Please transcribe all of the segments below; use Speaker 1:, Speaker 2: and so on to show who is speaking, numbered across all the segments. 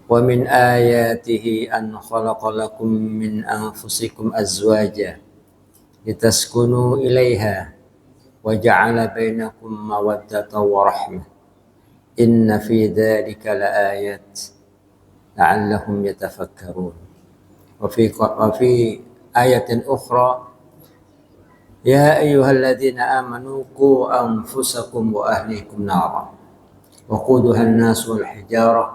Speaker 1: ومن آياته أن خلق لكم من أنفسكم أزواجا لتسكنوا إليها وجعل بينكم مودة ورحمة إن في ذلك لآيات لعلهم يتفكرون. وفي آية أخرى يا أيها الذين آمنوا قوا أنفسكم وأهليكم نارا وقودها الناس والحجارة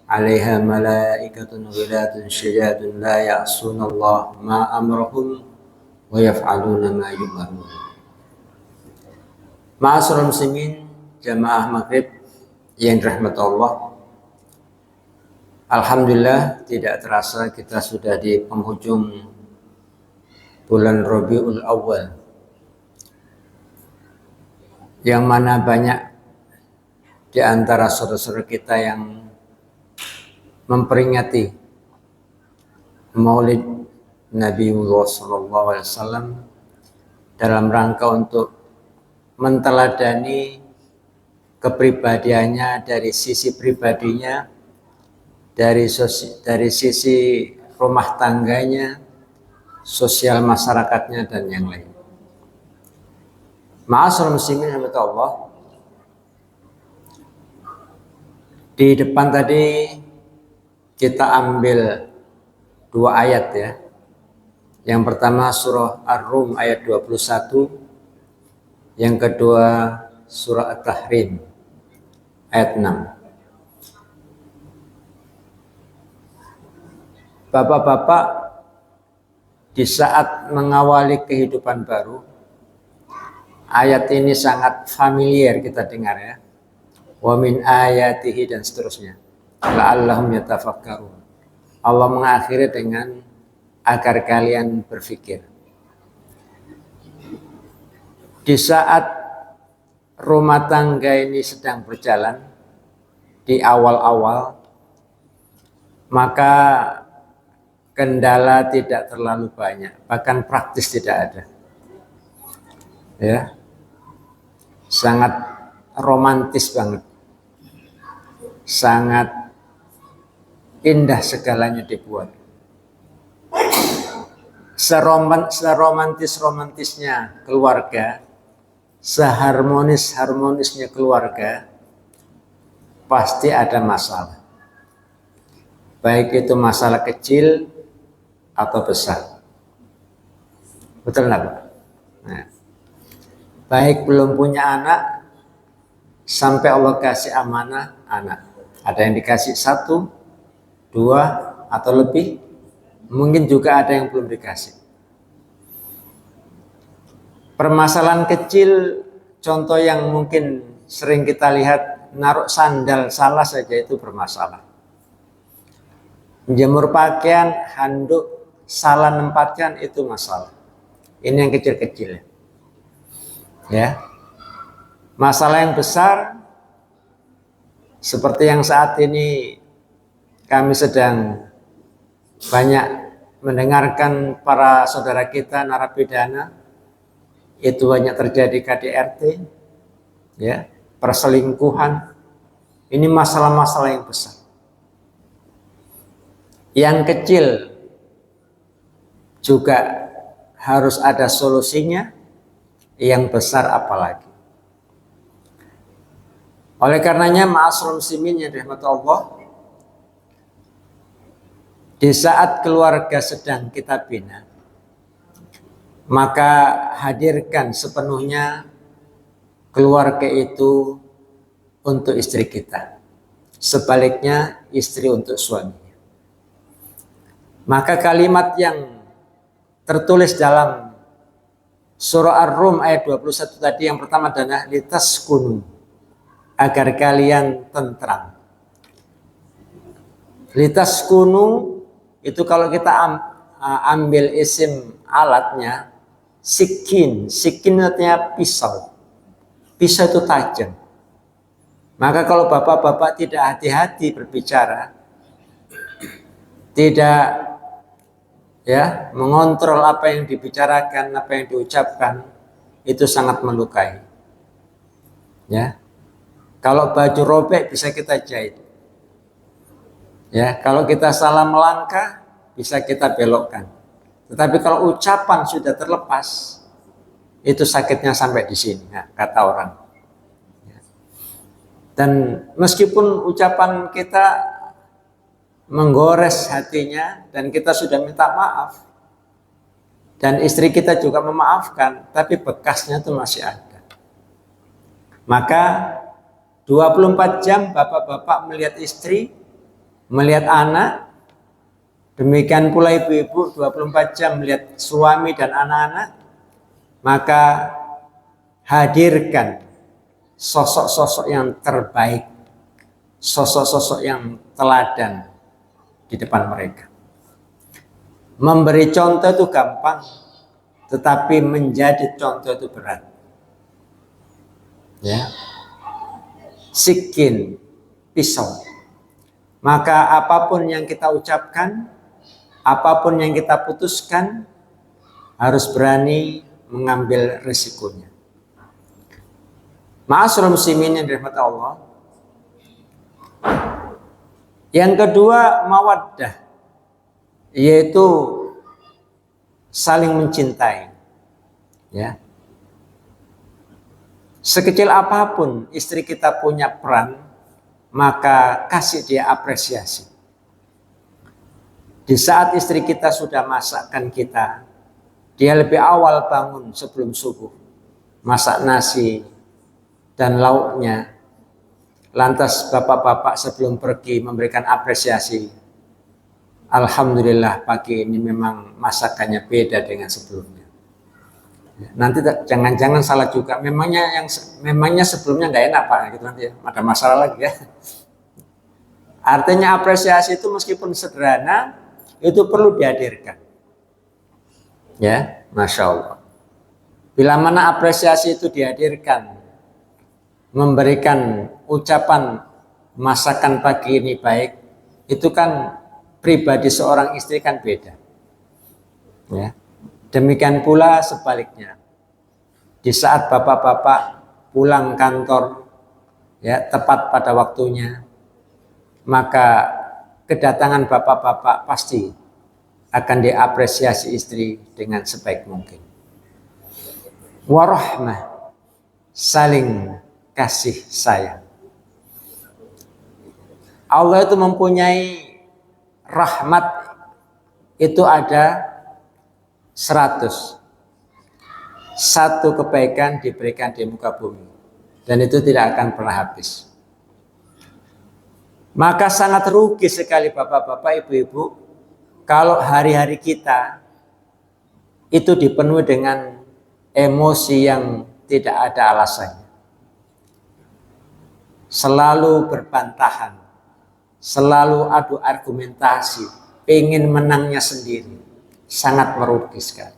Speaker 1: عليها ملائكة غلاظ شداد لا يعصون الله ما أمرهم ويفعلون ما يؤمرون. Ma'asyiral muslimin, jamaah maghrib yang dirahmati Allah. Alhamdulillah, tidak terasa kita sudah di penghujung bulan Rabiul Awal, yang mana banyak di antara saudara-saudara kita yang memperingati Maulid Nabiullah SAW dalam rangka untuk menteladani kepribadiannya dari sisi pribadinya, dari sisi rumah tangganya, sosial masyarakatnya, dan yang lain. Ma'asyiral muslimin rahimahullah Allah. Di depan tadi kita ambil dua ayat ya. Yang pertama surah Ar-Rum ayat 21. Yang kedua surah At-Tahrim ayat 6. Bapak-bapak, di saat mengawali kehidupan baru, ayat ini sangat familiar kita dengar ya. Wa min ayatihi dan seterusnya. La'allahum yatafakkarun. Allah mengakhiri dengan agar kalian berpikir. Di saat rumah tangga ini sedang berjalan di awal-awal, maka kendala tidak terlalu banyak, bahkan praktis tidak ada. Ya. Sangat romantis banget. Sangat indah segalanya dibuat. Seromantis-romantisnya keluarga, seharmonis-harmonisnya keluarga, pasti ada masalah. Baik itu masalah kecil atau besar. Betul nggak Pak? Nah, baik belum punya anak, sampai Allah kasih amanah anak. Ada yang dikasih 1, 2, atau lebih. Mungkin juga ada yang belum dikasih. Permasalahan kecil, contoh yang mungkin sering kita lihat, naruh sandal salah saja itu bermasalah. Menjemur pakaian, handuk salah nempatkan itu masalah. Ini yang kecil-kecil ya. Masalah yang besar seperti yang saat ini kami sedang banyak mendengarkan para saudara kita narapidana, itu banyak terjadi KDRT ya, perselingkuhan. Ini masalah-masalah yang besar. Yang kecil juga harus ada solusinya, yang besar apalagi. Oleh karenanya ma'asyiral muslimin yang dirahmati Allah, di saat keluarga sedang kita bina, maka hadirkan sepenuhnya keluarga itu untuk istri kita. Sebaliknya istri untuk suaminya. Maka kalimat yang tertulis dalam surah Ar-Rum ayat 21 tadi, yang pertama adalah litaskunu, agar kalian tentram. Litaskunu itu kalau kita ambil isim alatnya, sikin. Sikin artinya pisau. Pisau itu tajam. Maka kalau bapak-bapak tidak hati-hati berbicara, tidak ya mengontrol apa yang dibicarakan, apa yang diucapkan, itu sangat melukai. Ya. Kalau baju robek bisa kita jahit. Ya, kalau kita salah melangkah bisa kita belokkan. Tetapi kalau ucapan sudah terlepas, itu sakitnya sampai di sini, ya, kata orang. Dan meskipun ucapan kita menggores hatinya dan kita sudah minta maaf, dan istri kita juga memaafkan, tapi bekasnya itu masih ada. Maka 24 jam bapak-bapak melihat istri, melihat anak, demikian pula ibu-ibu 24 jam melihat suami dan anak-anak, maka hadirkan sosok-sosok yang terbaik, sosok-sosok yang teladan di depan mereka. Memberi contoh itu gampang, tetapi menjadi contoh itu berat. Ya, sikin, pisau. Maka apapun yang kita ucapkan, apapun yang kita putuskan, harus berani mengambil risikonya. Ma'asyiral muslimin yang dirahmati Allah. Yang kedua, mawaddah, yaitu saling mencintai. Ya. Sekecil apapun istri kita punya peran, maka kasih dia apresiasi. Di saat istri kita sudah masakkan kita, dia lebih awal bangun sebelum subuh, masak nasi dan lauknya. Lantas bapak-bapak sebelum pergi memberikan apresiasi. Alhamdulillah pagi ini memang masakannya beda dengan sebelumnya. Nanti jangan-jangan salah juga. Memangnya sebelumnya nggak enak Pak, gitu nanti ya. Ada masalah lagi ya. Artinya apresiasi itu meskipun sederhana, itu perlu dihadirkan. Ya, Masya Allah. Bila mana apresiasi itu dihadirkan, memberikan ucapan masakan pagi ini baik, itu kan pribadi seorang istri kan beda. Ya. Demikian pula sebaliknya. Di saat bapak-bapak pulang kantor, ya tepat pada waktunya, maka kedatangan bapak-bapak pasti akan diapresiasi istri dengan sebaik mungkin. Warahmah, saling kasih sayang. Allah itu mempunyai rahmat, itu ada 100. Satu kebaikan diberikan di muka bumi, dan itu tidak akan pernah habis. Maka sangat rugi sekali bapak-bapak, ibu-ibu, kalau hari-hari kita itu dipenuhi dengan emosi yang tidak ada alasannya. Selalu berbantahan, selalu adu argumentasi, pengen menangnya sendiri. Sangat merugi sekali.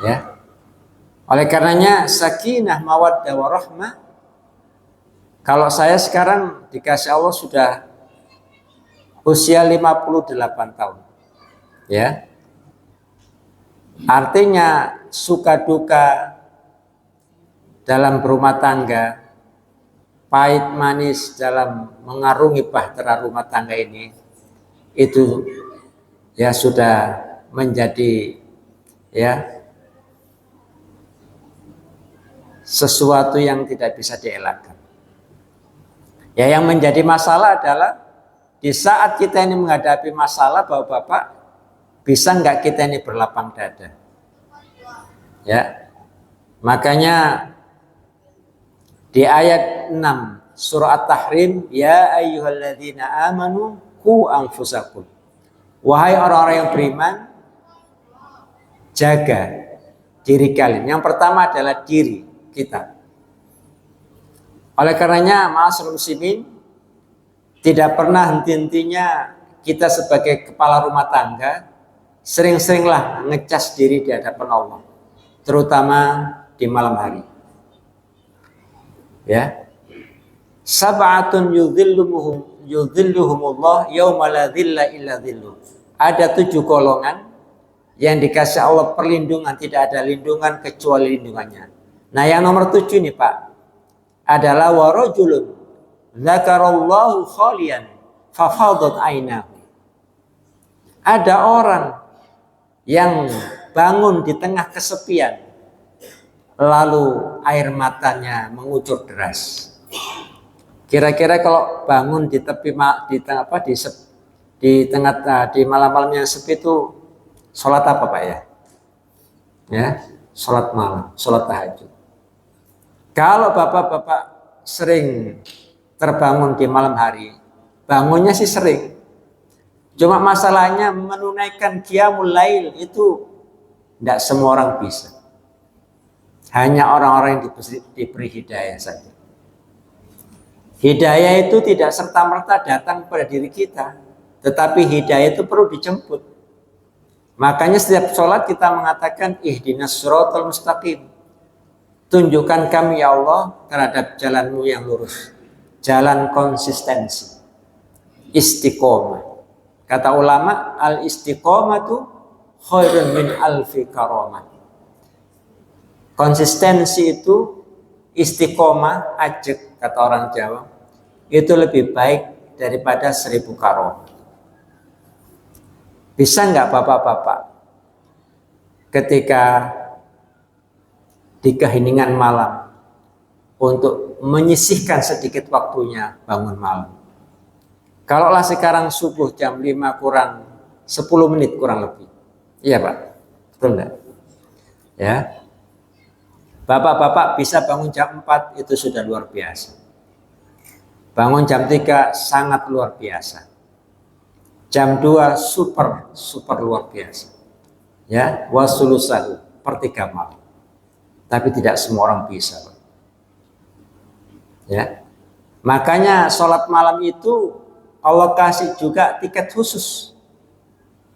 Speaker 1: Ya. Oleh karenanya sakinah, mawaddah, warahmah. Kalau saya sekarang dikasih Allah sudah usia 58 tahun. Ya. Artinya suka duka dalam berumah tangga, pahit manis dalam mengarungi bahtera rumah tangga ini, itu ya sudah menjadi ya sesuatu yang tidak bisa dielakkan. Ya, yang menjadi masalah adalah di saat kita ini menghadapi masalah, Bapak-bapak, bisa nggak kita ini berlapang dada? Ya, makanya di ayat 6 surah At-Tahrim, ya ayyuhalladzina amanu qu anfusakum. Wahai orang-orang yang beriman, jaga diri kalian. Yang pertama adalah diri kita. Oleh karenanya, ma'asyiral muslimin, tidak pernah henti-hentinya kita sebagai kepala rumah tangga sering-seringlah ngecas diri di hadapan Allah, terutama di malam hari. Ya. Sab'atun yudhilluhumullah yauma la dhilla illa dhilluh. Ada 7 golongan yang dikasih Allah perlindungan, tidak ada lindungan kecuali lindungannya. Nah, yang nomor 7 nih Pak, adalah warajulun dzakarallahu khalian fafadat ainahu. Ada orang yang bangun di tengah kesepian, lalu air matanya mengucur deras. Kira-kira kalau bangun di tepi di malam-malam yang sepi itu sholat apa Pak ya? Ya, sholat malam, sholat tahajud. Kalau bapak-bapak sering terbangun di malam hari, bangunnya sih sering. Cuma masalahnya menunaikan qiyamul lail itu tidak semua orang bisa. Hanya orang-orang yang diberi hidayah saja. Hidayah itu tidak serta-merta datang pada diri kita, tetapi hidayah itu perlu dijemput. Makanya setiap sholat kita mengatakan ihdinas siratal mustaqim. Tunjukkan kami ya Allah terhadap jalanmu yang lurus. Jalan konsistensi. Istiqomah. Kata ulama, al-istiqomatu khairun min alfi karamah. Konsistensi itu, istiqomah, ajek, kata orang Jawa, itu lebih baik daripada 1000 karamah. Bisa nggak bapak-bapak ketika di keheningan malam untuk menyisihkan sedikit waktunya bangun malam? Kalaulah sekarang subuh jam 5 kurang 10 menit kurang lebih. Iya Pak, betul enggak? Ya. Bapak-bapak bisa bangun jam 4 itu sudah luar biasa. Bangun jam 3 sangat luar biasa. Jam 2 super luar biasa. Ya, wasulusahu per 3 malam. Tapi tidak semua orang bisa Pak. Ya. Makanya sholat malam itu Allah kasih juga tiket khusus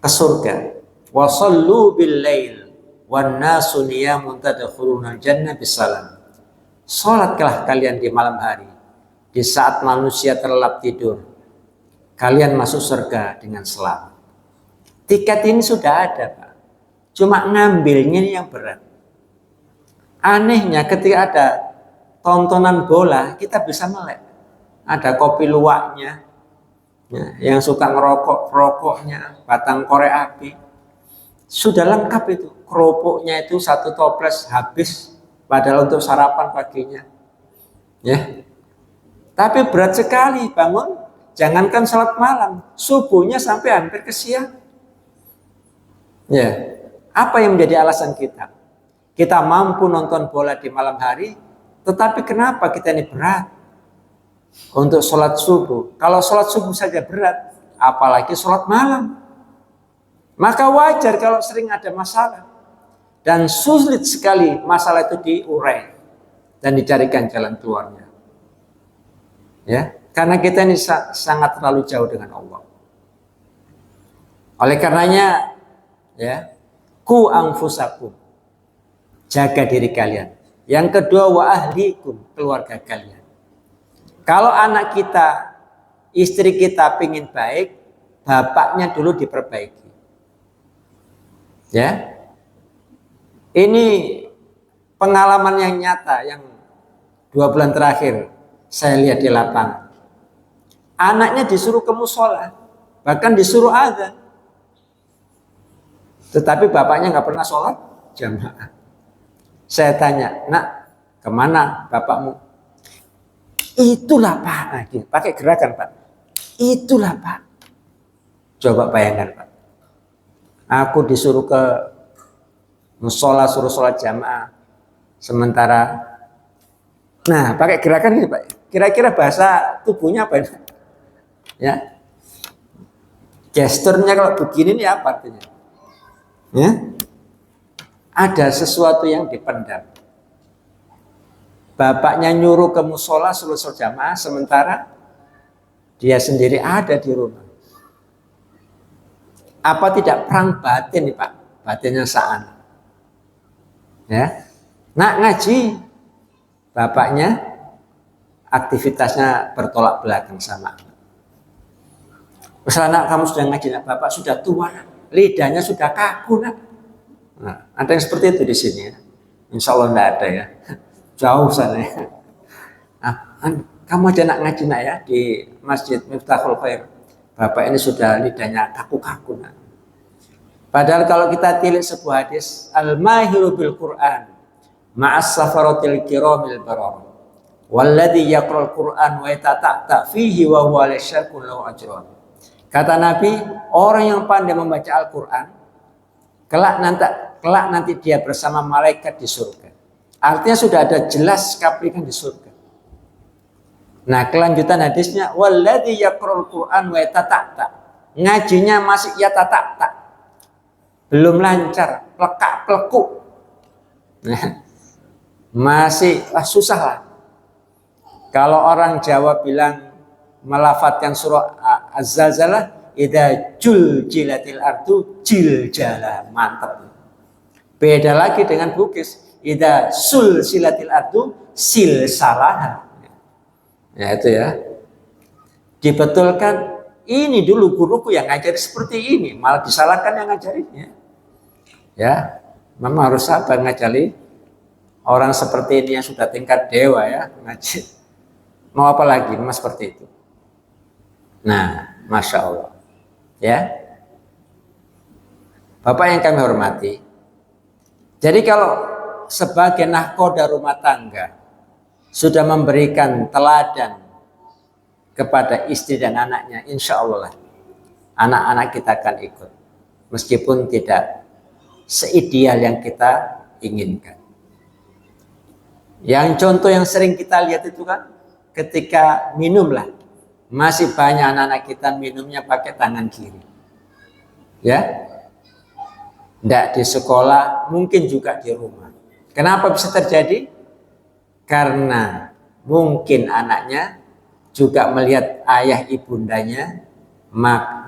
Speaker 1: ke surga. Wa shallu bil lail wan nasu niyamun tadkhulunal jannah bisalam. Salatlah kalian di malam hari, di saat manusia terlelap tidur. Kalian masuk surga dengan selamat. Tiket ini sudah ada, Pak. Cuma ngambilnya yang berat. Anehnya ketika ada tontonan bola, kita bisa melek. Ada kopi luwaknya, ya, yang suka ngerokok, rokoknya, batang korek api, sudah lengkap itu. Kerupuknya itu 1 toples habis, padahal untuk sarapan paginya. Ya, tapi berat sekali bangun. Jangankan salat malam, subuhnya sampai hampir ke siang. Ya, apa yang menjadi alasan kita? Kita mampu nonton bola di malam hari, tetapi kenapa kita ini berat untuk sholat subuh? Kalau sholat subuh saja berat, apalagi sholat malam. Maka wajar kalau sering ada masalah. Dan sulit sekali masalah itu diurai dan dicarikan jalan keluarnya. Ya, karena kita ini sangat terlalu jauh dengan Allah. Oleh karenanya, ya, ku anfusakum, jaga diri kalian. Yang kedua, wa ahlikum, keluarga kalian. Kalau anak kita, istri kita pingin baik, bapaknya dulu diperbaiki. Ya, ini pengalaman yang nyata yang 2 bulan terakhir saya lihat di lapangan. Anaknya disuruh ke musola, bahkan disuruh azan. Tetapi bapaknya nggak pernah sholat jamaah. Saya tanya, nak, kemana bapakmu? Itulah Pak, nah, pakai gerakan Pak. Itulah Pak. Coba bayangkan Pak. Aku disuruh ke musola, suruh sholat jamaah. Sementara, nah pakai gerakan ini Pak. Kira-kira bahasa tubuhnya apa ini? Ya, gesturnya kalau begini ini apa artinya? Ya, ada sesuatu yang dipendam. Bapaknya nyuruh ke musola suruh sholat jamaah, sementara dia sendiri ada di rumah. Apa tidak perang batin nih Pak? Batinnya saan. Ya, nak ngaji, bapaknya aktivitasnya bertolak belakang sama. Misalnya nak, kamu sudah ngaji, nak, bapak sudah tua, nak. Lidahnya sudah kaku, nak. Nah, ada yang seperti itu di sini ya. Insya Allah tidak ada ya. Jauh sana ya. Kamu aja nak ngaji nak ya di Masjid Miftahul Khair. Bapak ini sudah lidahnya kaku-kaku nak. Padahal kalau kita tilik sebuah hadis, al-mahiru bil Quran ma'as safaratil kiramil barar. Walladzi yaqra'ul Quran wa yatata'ta fihi wa huwa lasyakun lahu ajrun. Kata Nabi, orang yang pandai membaca Al-Qur'an kelak nanti dia bersama malaikat di surga. Artinya sudah ada jelas kaprikan di surga. Nah, kelanjutan hadisnya walladzi yaqra'ul Qur'an wa yatata'ta. Ngajinya masih yatata'ta. Belum lancar, plekak-plekuk. Nah, masih susah lah. Kalau orang Jawa bilang melafatkan surah Az-Zalzalah, idza juljilatil ardu jiljala, mantap. Beda lagi dengan Bugis, idza sulsilatil ardu silsalah. Ya itu ya. Dibetulkan, ini dulu guruku yang ngajari seperti ini, malah disalahkan yang ngajarinya. Ya, memang harus sabar ngajari orang seperti ini yang sudah tingkat dewa ya, ngaji. Mau apa lagi, memang seperti itu. Nah, Masya Allah. Ya, Bapak yang kami hormati, jadi kalau sebagai nahkoda rumah tangga sudah memberikan teladan kepada istri dan anaknya, insya Allah anak-anak kita akan ikut, meskipun tidak seideal yang kita inginkan. Yang contoh yang sering kita lihat itu kan ketika minumlah, masih banyak anak-anak kita minumnya pakai tangan kiri. Ya, tidak di sekolah, mungkin juga di rumah. Kenapa bisa terjadi? Karena mungkin anaknya juga melihat ayah ibundanya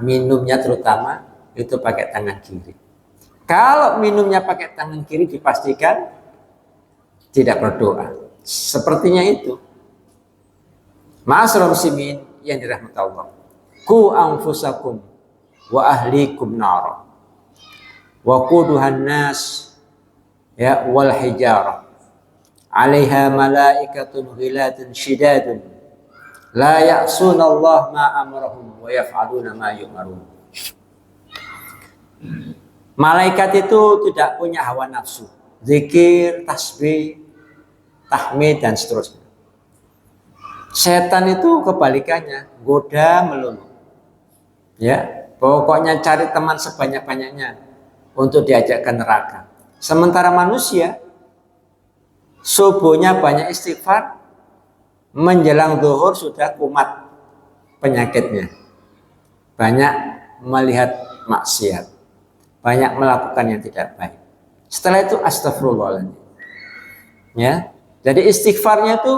Speaker 1: minumnya terutama itu pakai tangan kiri. Kalau minumnya pakai tangan kiri dipastikan tidak berdoa. Sepertinya itu. Ma'asyiral muslimin yang dirahmati Allah. Ku anfusakum wa ahlikum nar. Wa quduhan nas ya wal hijarah. 'Alaiha malaikatun ghiladun shidadun la ya'suna Allah ma amarahum wa yaf'aluna ma yu'marun. Malaikat itu tidak punya hawa nafsu, zikir, tasbih, tahmid dan seterusnya. Setan itu kebalikannya, goda melulu. Ya, pokoknya cari teman sebanyak-banyaknya untuk diajak ke neraka. Sementara manusia subuhnya banyak istighfar, menjelang zuhur sudah kumat penyakitnya. Banyak melihat maksiat, banyak melakukan yang tidak baik. Setelah itu astagfirullahaladzim. Ya, jadi istighfarnya itu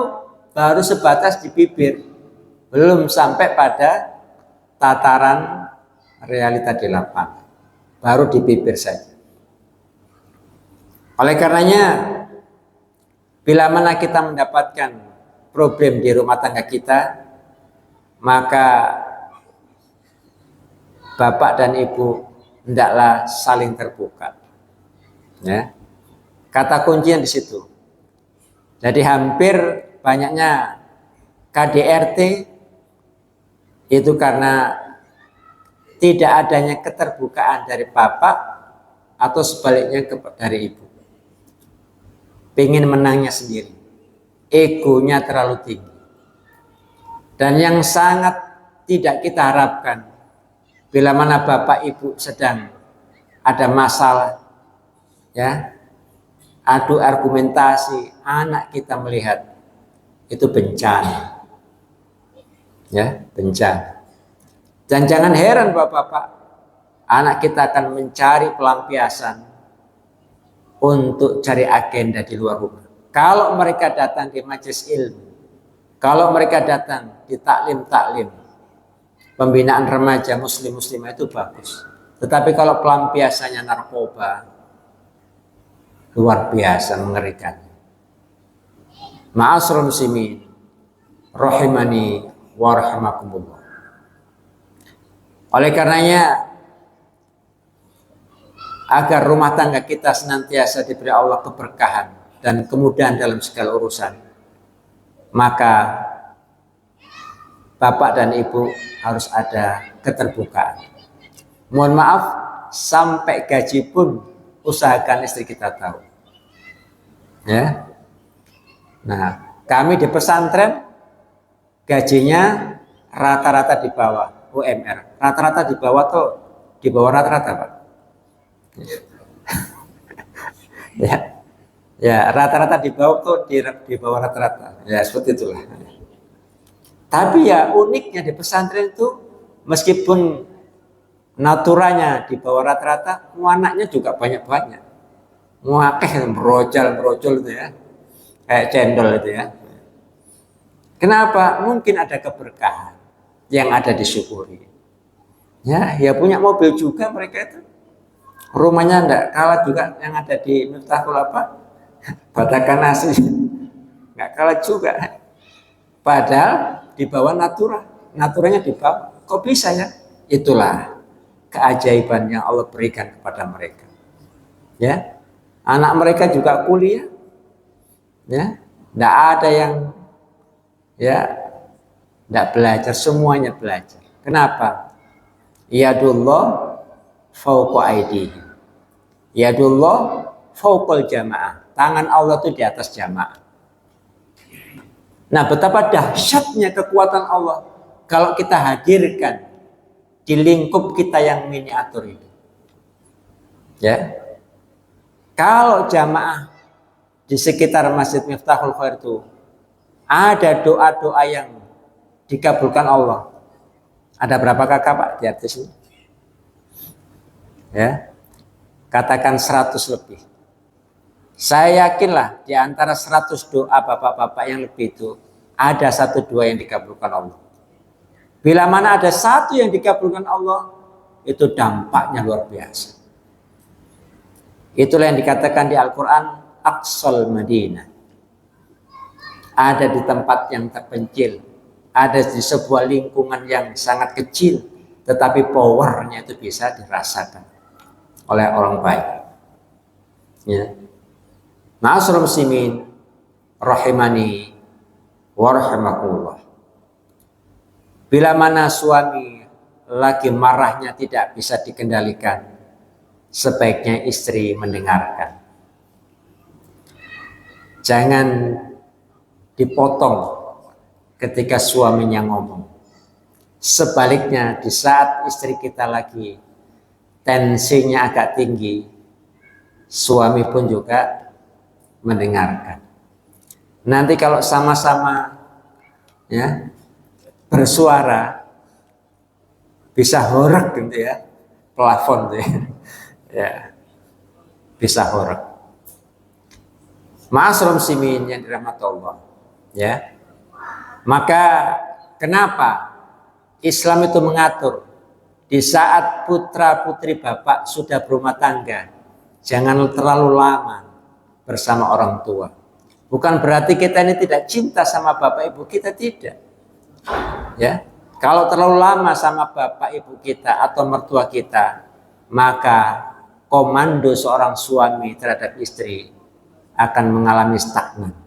Speaker 1: baru sebatas di bibir, belum sampai pada tataran realita di lapangan, baru di bibir saja. Oleh karenanya, bila mana kita mendapatkan problem di rumah tangga kita, maka bapak dan ibu hendaklah saling terbuka. Ya, kata kuncinya di situ. Jadi hampir banyaknya KDRT itu karena tidak adanya keterbukaan dari bapak atau sebaliknya dari ibu. Pengen menangnya sendiri, egonya terlalu tinggi. Dan yang sangat tidak kita harapkan, bila mana bapak ibu sedang ada masalah, ya, adu argumentasi, anak kita melihat, itu bencana. Ya, bencana. Dan jangan heran bapak-bapak, anak kita akan mencari pelampiasan untuk cari agenda di luar rumah. Kalau mereka datang di majelis ilmu, kalau mereka datang di taklim-taklim, pembinaan remaja muslim-muslimah itu bagus. Tetapi kalau pelampiasannya narkoba, luar biasa mengerikan. Ma'asyiral muslimin rahimani wa rahimakumullah. Oleh karenanya, agar rumah tangga kita senantiasa diberi Allah keberkahan dan kemudahan dalam segala urusan, maka bapak dan ibu harus ada keterbukaan. Mohon maaf, sampai gaji pun usahakan istri kita tahu. Ya. Nah, kami di pesantren gajinya rata-rata di bawah UMR. Rata-rata di bawah tuh di bawah rata-rata, Pak. Ya. Ya, rata-rata di bawah tuh di bawah rata-rata. Ya, seperti itulah. Tapi ya uniknya di pesantren itu meskipun naturanya di bawah rata-rata, anaknya juga banyak-banyak. Muakeh brojol itu ya. Kayak cendol itu ya. Kenapa? Mungkin ada keberkahan yang ada disyukuri. Ya, ya punya mobil juga mereka itu. Rumahnya enggak kalah juga yang ada di Miftahul apa? Batakan nasi. Enggak kalah juga. Padahal di bawah naturanya di bawah. Kok bisa ya? Itulah keajaiban yang Allah berikan kepada mereka. Ya, anak mereka juga kuliah. Ya, tidak ada yang ya tidak belajar, semuanya belajar. Kenapa? Yadullah fauqa aidihim. Yadullah fauqal jamaah. Tangan Allah itu di atas jamaah. Nah, betapa dahsyatnya kekuatan Allah kalau kita hadirkan di lingkup kita yang miniatur ini. Ya. Kalau jamaah di sekitar Masjid Miftahul Khair itu ada doa-doa yang dikabulkan Allah. Ada berapa kakak, Pak, di atas ini? Ya. Katakan 100 lebih. Saya yakinlah di antara 100 doa bapak-bapak yang lebih itu ada 1 doa yang dikabulkan Allah. Bila mana ada 1 yang dikabulkan Allah, itu dampaknya luar biasa. Itulah yang dikatakan di Al-Quran Aqsal Madinah. Ada di tempat yang terpencil, ada di sebuah lingkungan yang sangat kecil, tetapi powernya itu bisa dirasakan oleh orang baik. Ya. Ma'asyiral muslimin rahimani wa rahimakumullah. Bila mana suami lagi marahnya tidak bisa dikendalikan, sebaiknya istri mendengarkan. Jangan dipotong ketika suaminya ngomong. Sebaliknya, di saat istri kita lagi tensinya agak tinggi, suami pun juga mendengarkan. Nanti kalau sama-sama ya bersuara bisa horeg gitu ya, plafon tuh ya. Ya, bisa horeg. Ma'asyiral muslimin yang dirahmati Allah, ya. Maka kenapa Islam itu mengatur di saat putra-putri bapak sudah berumah tangga, jangan terlalu lama bersama orang tua. Bukan berarti kita ini tidak cinta sama bapak ibu kita, tidak. Ya, kalau terlalu lama sama bapak ibu kita atau mertua kita, maka komando seorang suami terhadap istri akan mengalami stagnan.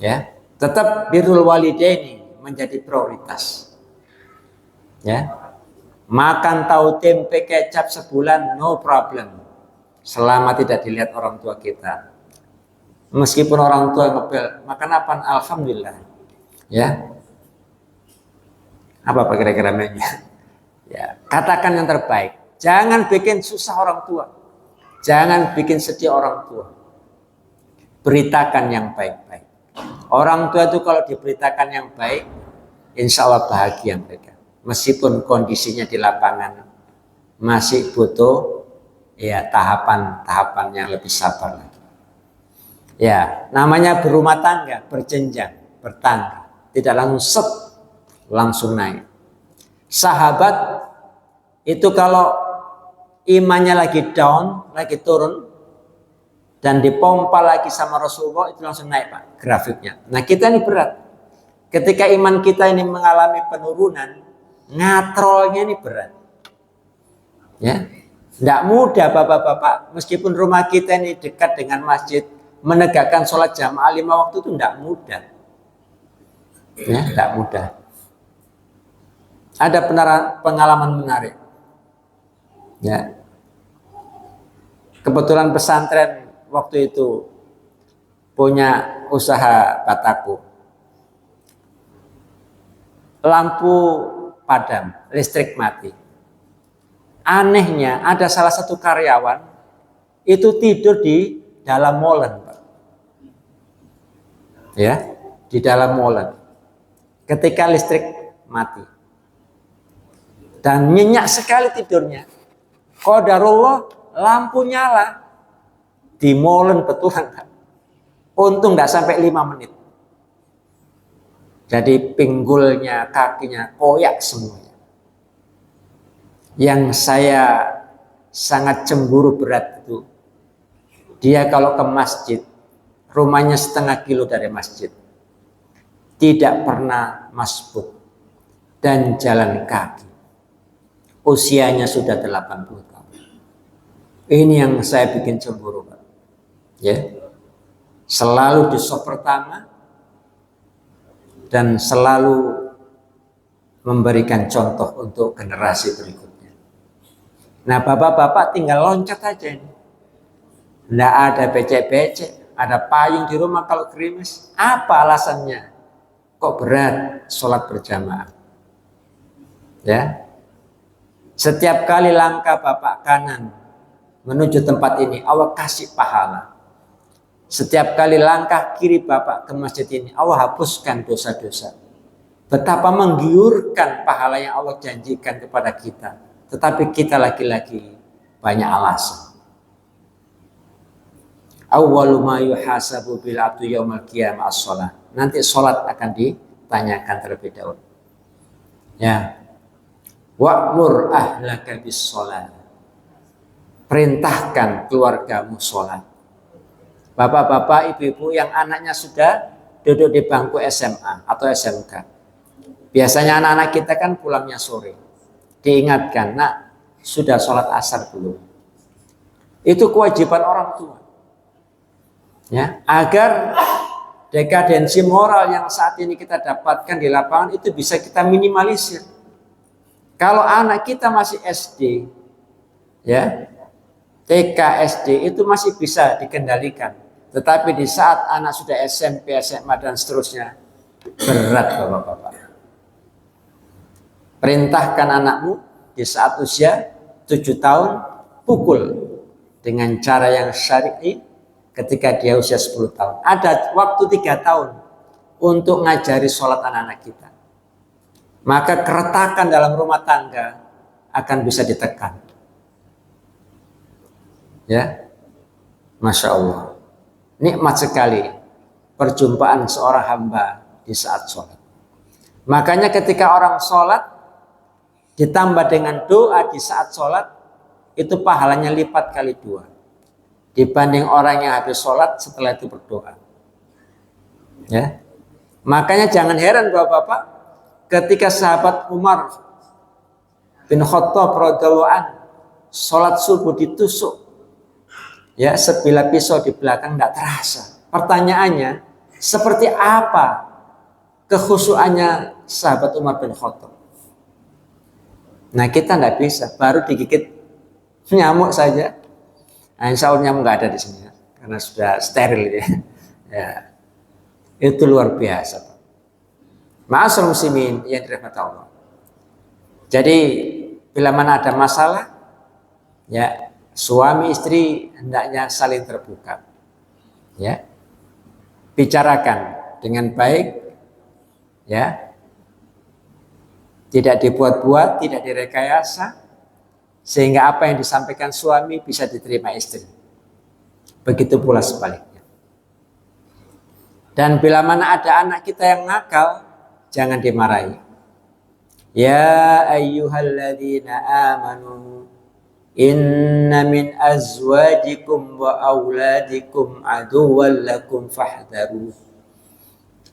Speaker 1: Ya, tetap birrul walidaini menjadi prioritas. Ya, makan tahu tempe kecap sebulan no problem, selama tidak dilihat orang tua kita. Meskipun orang tua ngepel, makan apa? Alhamdulillah. Ya, apa kira-kira mainnya? Ya, katakan yang terbaik. Jangan bikin susah orang tua. Jangan bikin sedih orang tua. Beritakan yang baik-baik. Orang tua itu kalau diberitakan yang baik, insya Allah bahagia mereka. Meskipun kondisinya di lapangan masih butuh ya tahapan-tahapan yang lebih sabar lagi. Ya, namanya berumah tangga, berjenjang, bertangga. Tidak langsung langsung naik. Sahabat itu kalau imannya lagi down, lagi turun, dan dipompa lagi sama Rasulullah, itu langsung naik, Pak, grafiknya. Nah, kita ini berat. Ketika iman kita ini mengalami penurunan, ngatrolnya ini berat. Ya, tidak mudah bapak-bapak, meskipun rumah kita ini dekat dengan masjid, menegakkan sholat jamaah 5 waktu itu tidak mudah. Ya, tidak mudah. Ada pengalaman menarik. Ya, kebetulan pesantren waktu itu punya usaha bataku. Lampu padam, listrik mati. Anehnya ada salah satu karyawan itu tidur di dalam molen, Pak. Ya, di dalam molen. Ketika listrik mati. Dan nyenyak sekali tidurnya. Qadarullah lampu nyala di molen betulan, Pak. Untung tidak sampai 5 menit. Jadi pinggulnya, kakinya koyak semuanya. Yang saya sangat cemburu berat itu, dia kalau ke masjid, rumahnya setengah kilo dari masjid, tidak pernah masbuk dan jalan kaki. Usianya sudah 80 tahun. Ini yang saya bikin cemburu, Pak. Ya, selalu di sop pertama dan selalu memberikan contoh untuk generasi berikutnya. Nah, bapak-bapak tinggal loncat aja ini. Nggak ada becek-becek, ada payung di rumah kalau gerimis. Apa alasannya? Kok berat sholat berjamaah? Ya, setiap kali langkah bapak kanan menuju tempat ini, Allah kasih pahala. Setiap kali langkah kiri bapak ke masjid ini, Allah hapuskan dosa-dosa. Betapa menggiurkan pahala yang Allah janjikan kepada kita. Tetapi kita laki-laki banyak alasan. Awwalu ma yuhasabu bil abdu yaumal qiyamah as-shalah. Nanti salat akan ditanyakan terlebih dahulu. Ya. Wa'mur ahlaka bis shalah. Perintahkan keluargamu salat. Bapak-bapak, ibu-ibu yang anaknya sudah duduk di bangku SMA atau SMK. Biasanya anak-anak kita kan pulangnya sore. Diingatkan, nak, sudah sholat asar belum? Itu kewajiban orang tua. Ya, agar dekadensi moral yang saat ini kita dapatkan di lapangan itu bisa kita minimalisir. Kalau anak kita masih SD, ya, TK, SD itu masih bisa dikendalikan. Tetapi di saat anak sudah SMP, SMA dan seterusnya, berat bapak-bapak. Perintahkan anakmu di saat usia 7 tahun, pukul dengan cara yang syar'i ketika dia usia 10 tahun. Ada waktu 3 tahun untuk ngajari sholat anak-anak kita. Maka keretakan dalam rumah tangga akan bisa ditekan. Ya, Masya Allah. Nikmat sekali perjumpaan seorang hamba di saat sholat. Makanya ketika orang sholat ditambah dengan doa di saat sholat, itu pahalanya lipat kali 2 dibanding orang yang habis sholat setelah itu berdoa. Ya, makanya jangan heran bapak-bapak, ketika sahabat Umar bin Khattab radhiyallahu anhu sholat subuh ditusuk, ya, sebilah pisau di belakang tidak terasa. Pertanyaannya, seperti apa kekhusyuannya sahabat Umar bin Khattab? Nah, kita tidak bisa, baru digigit nyamuk saja. Nah, insya Allah nyamuk nggak ada di sini, ya, karena sudah steril ya. Ya, itu luar biasa. Ma'asyiral muslimin yang dirahmati Allah. Jadi bila mana ada masalah, ya, suami istri hendaknya saling terbuka. Ya, bicarakan dengan baik, ya. Tidak dibuat-buat, tidak direkayasa, sehingga apa yang disampaikan suami bisa diterima istri. Begitu pula sebaliknya. Dan bila mana ada anak kita yang nakal, jangan dimarahi. Ya ayyuhalladzina amanu, inna min azwajikum wa auladikum aduwwan lakum fahdharu.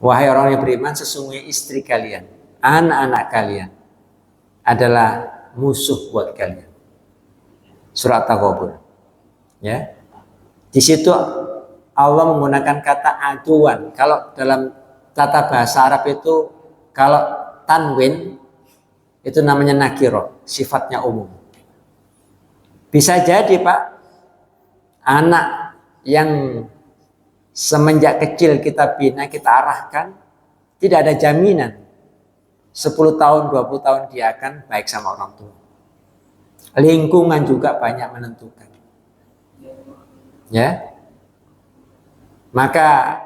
Speaker 1: Wahai orang yang beriman, sesungguhnya istri kalian, anak-anak kalian adalah musuh buat kalian. Surat At-Taghabun. Ya. Di situ Allah menggunakan kata aduan. Kalau dalam tata bahasa Arab itu kalau tanwin itu namanya nakiro, sifatnya umum. Bisa jadi Pak, anak yang semenjak kecil kita bina, kita arahkan, tidak ada jaminan 10 tahun, 20 tahun dia akan baik sama orang tua. Lingkungan juga banyak menentukan. Ya. Maka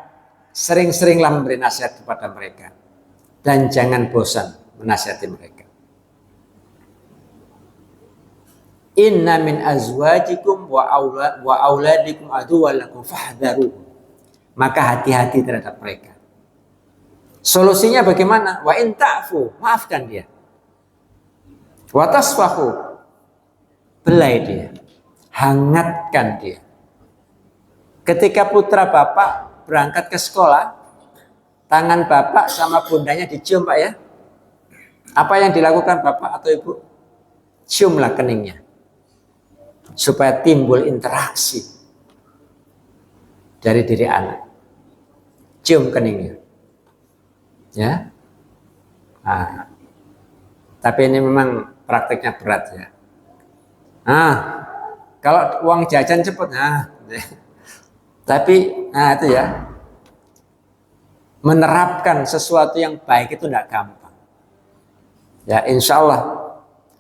Speaker 1: sering-seringlah memberi nasihat kepada mereka. Dan jangan bosan menasihati mereka. Inna min azwajikum wa auladikum aduwwan lakum fahdharu. Maka hati-hati terhadap mereka. Solusinya bagaimana? Wa in ta'fu, maafkan dia. Wa tasfahu, belai dia. Hangatkan dia. Ketika putra bapak berangkat ke sekolah, tangan bapak sama bundanya dicium Pak ya. Apa yang dilakukan bapak atau ibu? Ciumlah keningnya. Supaya timbul interaksi dari diri anak. Cium keningnya. Ya. Nah, tapi ini memang prakteknya berat ya. Kalau uang jajan cepet, tapi itu ya, menerapkan sesuatu yang baik itu tidak gampang. Ya, insya Allah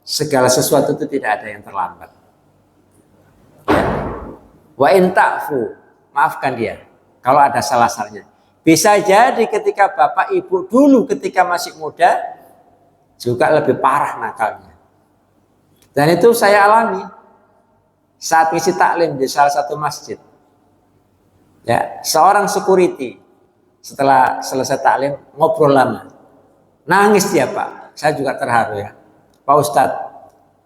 Speaker 1: segala sesuatu itu tidak ada yang terlambat. Ya. Wa in ta'fu, maafkan dia kalau ada salah-salahnya. Bisa jadi ketika bapak ibu dulu ketika masih muda juga lebih parah nakalnya. Dan itu saya alami saat ngisi taklim di salah satu masjid. Ya, seorang security setelah selesai taklim ngobrol lama. Nangis dia Pak. Saya juga terharu ya. Pak Ustadz,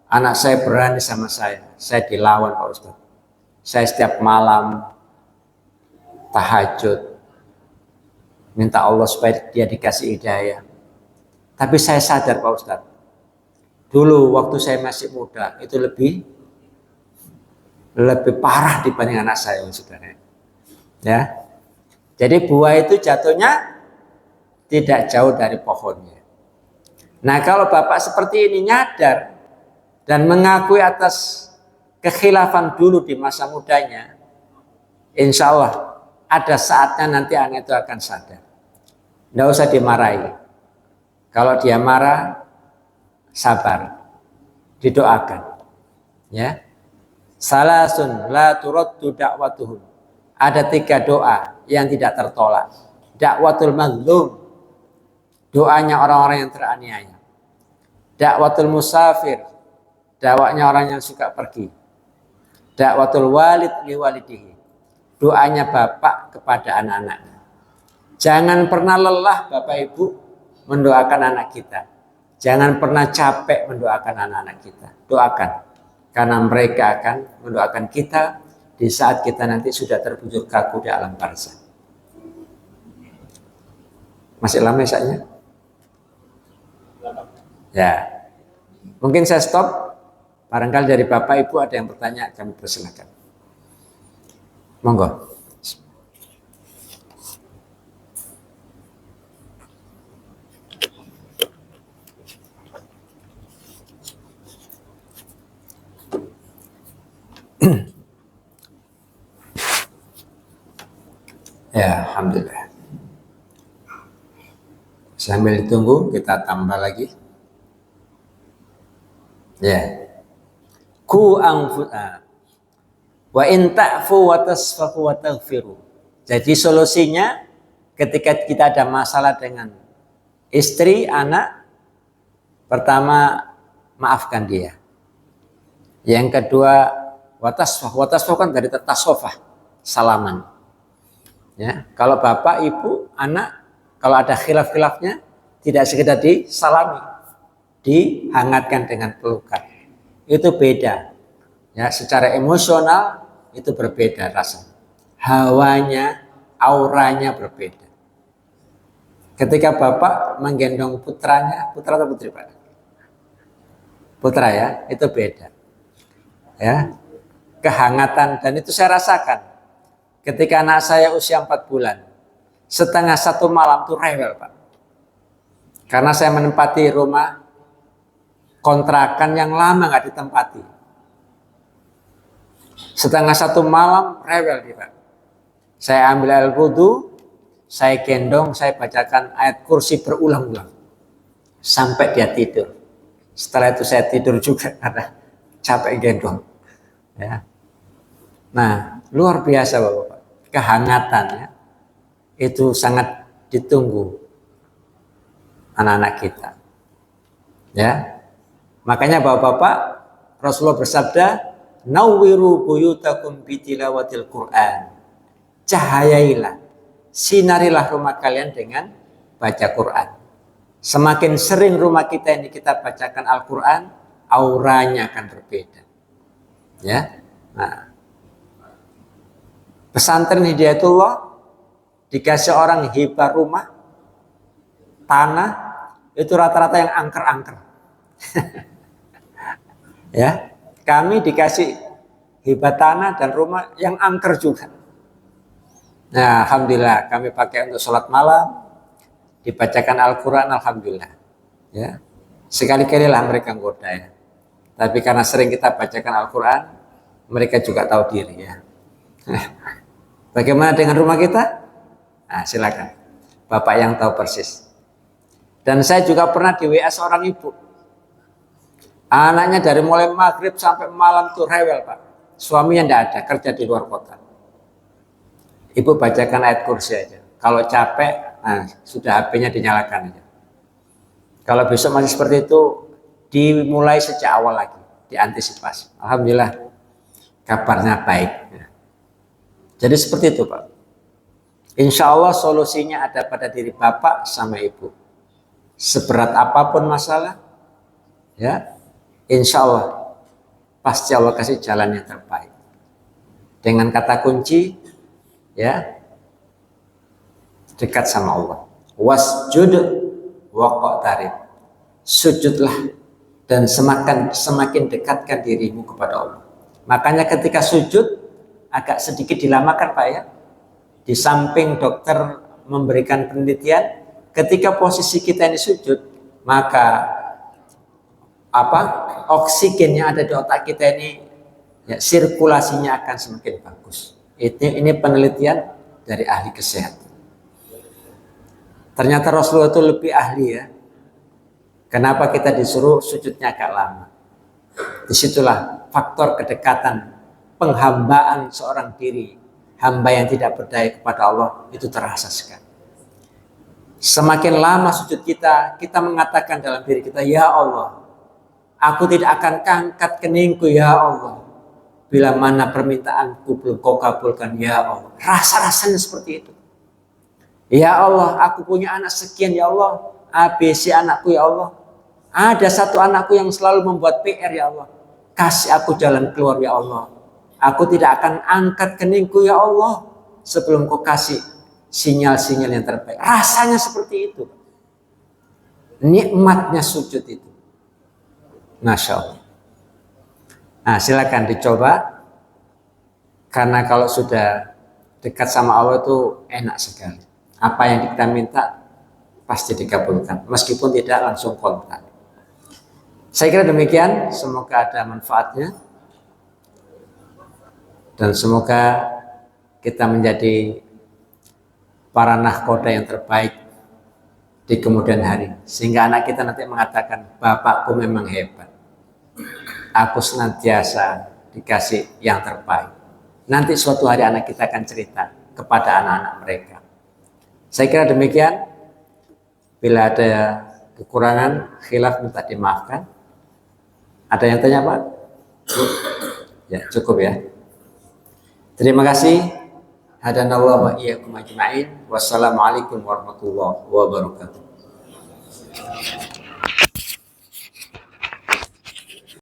Speaker 1: anak saya berani sama saya. Saya dilawan Pak Ustadz. Saya setiap malam tahajud minta Allah supaya dia dikasih hidayah. Tapi saya sadar Pak Ustadz, dulu waktu saya masih muda itu lebih parah dibanding anak saya, saudara. Ya, jadi buah itu jatuhnya tidak jauh dari pohonnya. Nah, kalau bapak seperti ini nyadar dan mengakui atas kekhilafan dulu di masa mudanya, insya Allah ada saatnya nanti anak itu akan sadar. Tidak usah dimarahi. Kalau dia marah, sabar, didoakan. Ya, salasun la turaddu da'watuhum. Ada 3 doa yang tidak tertolak. Dakwatul mazlum, doanya orang-orang yang teraniaya. Dakwatul musafir, dakwanya orang yang suka pergi. Dakwatul walid liwalidihi, doanya bapak kepada anak-anaknya. Jangan pernah lelah Bapak Ibu mendoakan anak kita. Jangan pernah capek mendoakan anak-anak kita. Doakan, karena mereka akan mendoakan kita di saat kita nanti sudah terbujur kaku di alam barzah. Masih lama isanya? Ya, mungkin saya stop. Barangkali dari Bapak Ibu ada yang bertanya, kami persilakan. Monggo. Ya, alhamdulillah. Sambil ditunggu kita tambah lagi. Ya. Ku anfusa wa in ta'fu wa tasfahu wa taghfiru. Jadi solusinya ketika kita ada masalah dengan istri, anak, pertama maafkan dia. Yang kedua wa tasfahu kan dari tasofah, salaman. Ya, kalau bapak, ibu, anak, kalau ada khilaf-khilafnya tidak sekedar disalami, dihangatkan dengan pelukan. Itu beda. Ya, secara emosional itu berbeda rasanya. Hawanya, auranya berbeda. Ketika bapak menggendong putranya, putra atau putri Pak? Putra ya, itu beda. Ya, kehangatan, dan itu saya rasakan. Ketika anak saya usia 4 bulan, setengah satu malam tuh rewel Pak. Karena saya menempati rumah kontrakan yang lama nggak ditempati. Setengah satu malam rewel dia Pak. Saya ambil air wudu, saya gendong, saya bacakan ayat kursi berulang-ulang sampai dia tidur. Setelah itu saya tidur juga karena capek gendong. Ya. Nah, luar biasa Bapak-Bapak. Kehangatannya itu sangat ditunggu anak-anak kita. Ya. Makanya Bapak-Bapak, Rasulullah bersabda, "Nawwiru buyutakum bitilawatil Qur'an." Cahayailah, sinarilah rumah kalian dengan baca Quran. Semakin sering rumah kita ini kita bacakan Al-Quran, auranya akan berbeda. Ya, nah, pesantren Hidayatullah dikasih orang hibah rumah, tanah, itu rata-rata yang angker-angker. Ya, kami dikasih hibah tanah dan rumah yang angker juga. Nah, alhamdulillah kami pakai untuk sholat malam, dibacakan Al-Quran, alhamdulillah. Ya, sekali-kali lah mereka goda ya. Tapi karena sering kita bacakan Al-Quran, mereka juga tahu diri ya. Bagaimana dengan rumah kita? Nah, silakan. Bapak yang tahu persis. Dan saya juga pernah di WA seorang ibu. Anaknya dari mulai maghrib sampai malam tuh rewel Pak. Suaminya tidak ada, kerja di luar kota. Ibu bacakan ayat kursi aja. Kalau capek, nah, sudah HP-nya dinyalakan aja. Kalau besok masih seperti itu, dimulai sejak awal lagi, diantisipasi. Alhamdulillah, kabarnya baik. Jadi seperti itu Pak. Insya Allah solusinya ada pada diri Bapak sama Ibu. Seberat apapun masalah, ya, insya Allah pasti Allah kasih jalan yang terbaik. Dengan kata kunci, ya, dekat sama Allah. Wasjud waqtarib. Sujudlah dan semakin dekatkan dirimu kepada Allah. Makanya ketika sujud agak sedikit dilamakan Pak ya. Di samping dokter memberikan penelitian, ketika posisi kita ini sujud, maka oksigen yang ada di otak kita ini, ya, sirkulasinya akan semakin bagus. Ini penelitian dari ahli kesehatan. Ternyata Rasulullah itu lebih ahli ya. Kenapa kita disuruh sujudnya agak lama? Disitulah faktor kedekatan, penghambaan seorang diri, hamba yang tidak berdaya kepada Allah itu terasa sekali. Semakin lama sujud kita mengatakan dalam diri kita, ya Allah, aku tidak akan angkat keningku ya Allah. Bila mana permintaanku belum kau kabulkan, ya Allah. Rasa-rasanya seperti itu. Ya Allah, aku punya anak sekian ya Allah. ABC anakku ya Allah. Ada satu anakku yang selalu membuat PR ya Allah. Kasih aku jalan keluar ya Allah. Aku tidak akan angkat keningku ya Allah sebelum kau kasih sinyal-sinyal yang terbaik. Rasanya seperti itu. Nikmatnya sujud itu. Masya Allah. Nah, silakan dicoba, karena kalau sudah dekat sama Allah itu enak sekali. Apa yang kita minta pasti dikabulkan, meskipun tidak langsung kontak. Saya kira demikian, semoga ada manfaatnya dan semoga kita menjadi para nahkoda yang terbaik di kemudian hari, sehingga anak kita nanti mengatakan, bapakku memang hebat. Aku senantiasa dikasih yang terbaik. Nanti suatu hari anak kita akan cerita kepada anak-anak mereka. Saya kira demikian. Bila ada kekurangan, khilaf minta dimaafkan. Ada yang tanya Pak? Ya, cukup ya. Terima kasih. Hadanallahu wa iyyakum ajma'in. Wassalamualaikum warahmatullahi wabarakatuh.